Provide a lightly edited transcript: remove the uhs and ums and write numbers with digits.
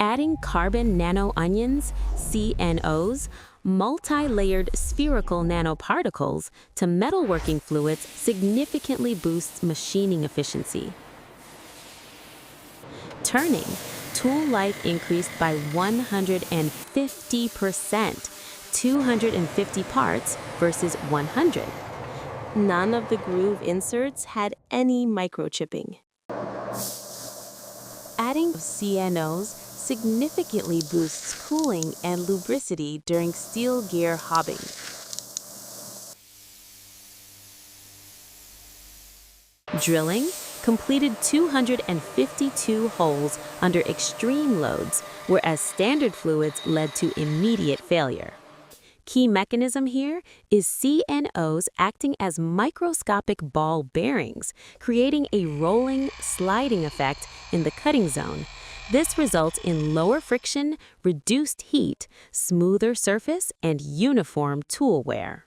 Adding carbon nano-onions, CNOs, multi-layered spherical nanoparticles to metalworking fluids significantly boosts machining efficiency. Turning, tool life increased by 150%, 250 parts versus 100. None of the groove inserts had any microchipping. Adding CNOs significantly boosts cooling and lubricity during steel gear hobbing. Drilling completed 252 holes under extreme loads, whereas standard fluids led to immediate failure. Key mechanism here is CNOs acting as microscopic ball bearings, creating a rolling, sliding effect in the cutting zone. This results in lower friction, reduced heat, smoother surface, and uniform tool wear.